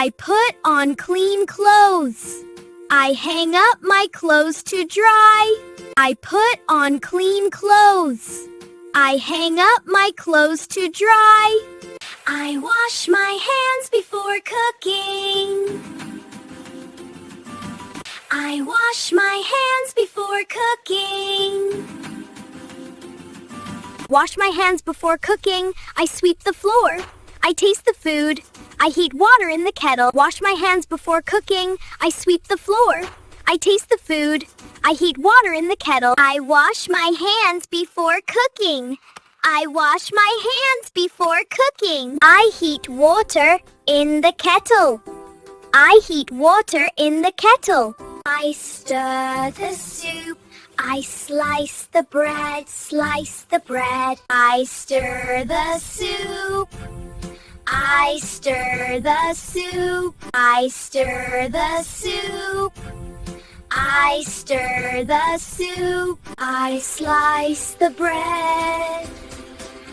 I put on clean clothes. I hang up my clothes to dry. I put on clean clothes. I hang up my clothes to dry. I wash my hands before cooking. I wash my hands before cooking. Wash my hands before cooking. I sweep the floor. I taste the food. I heat water in the kettle. Wash my hands before cooking. I sweep the floor. I taste the food. I heat water in the kettle. I wash my hands before cooking. I wash my hands before cooking. I heat water in the kettle. I heat water in the kettle. I stir the soup. I slice the bread, slice the bread. I stir the soup. I stir the soup. I stir the soup. I stir the soup. I slice the bread.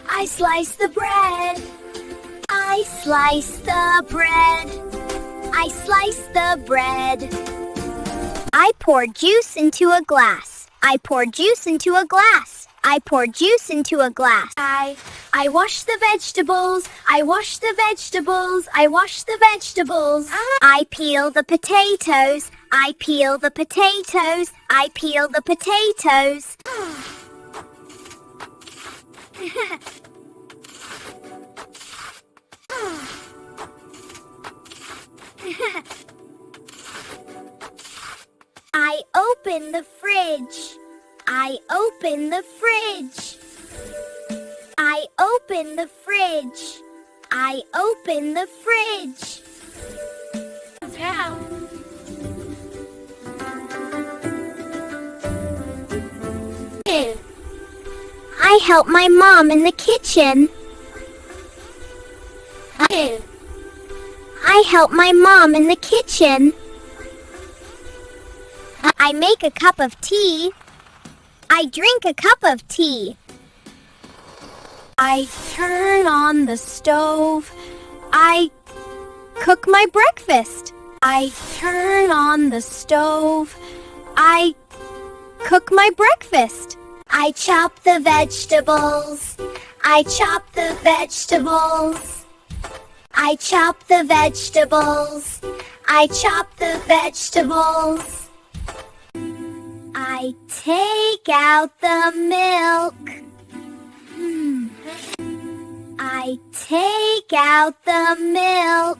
I slice the bread. I slice the bread. I slice the bread. I pour juice into a glass. I pour juice into a glass. I pour juice into a glass. I wash the vegetables. I wash the vegetables. I wash the vegetables. I peel the potatoes. I peel the potatoes. I peel the potatoes. I open the fridge. I open the fridge. I open the fridge. I open the fridge. I help my mom in the kitchen. I help my mom in the kitchen. I make a cup of tea. I drink a cup of tea. I turn on the stove. I cook my breakfast. I turn on the stove. I cook my breakfast. I chop the vegetables. I chop the vegetables. I chop the vegetables. I chop the vegetables. I take out the milk. I take out the milk.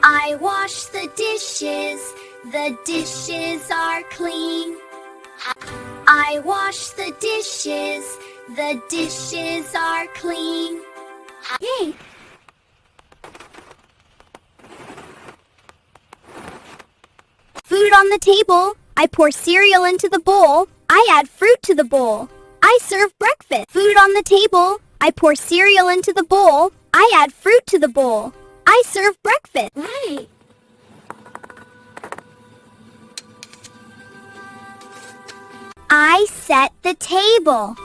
I wash the dishes. The dishes are clean. I wash the dishes. The dishes are clean. Yay! Food on the table. I pour cereal into the bowl. I add fruit to the bowl. I serve breakfast. Food on the table. I pour cereal into the bowl. I add fruit to the bowl. I serve breakfast. Right. I set the table.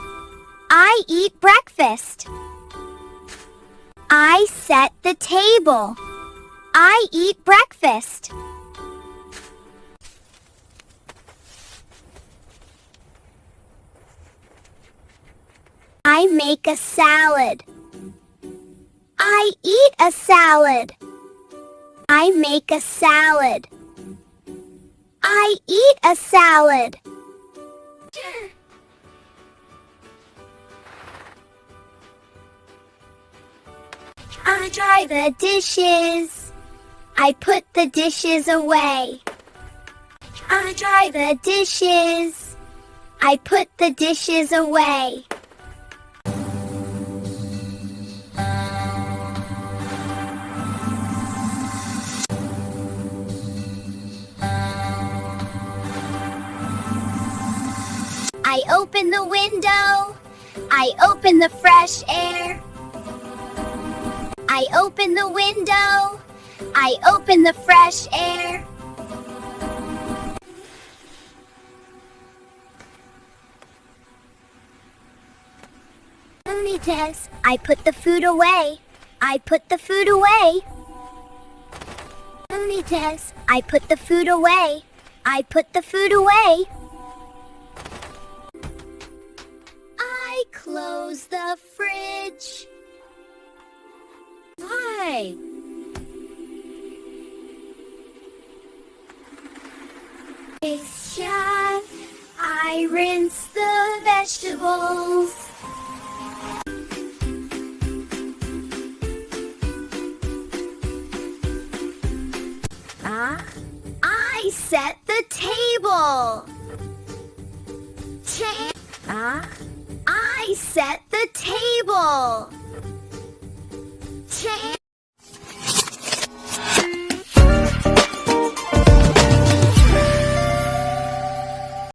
I eat breakfast. I set the table. I eat breakfast. I make a salad. I eat a salad. I make a salad. I eat a salad. I dry the dishes. I put the dishes away. I dry the dishes. I put the dishes away. I open the window. I open the fresh air. I open the window. I open the fresh air. I put the food away. I put the food away. I put the food away. I put the food away. I close the fridge. Why? Chef, I rinse the vegetables. I set the table. I set the table.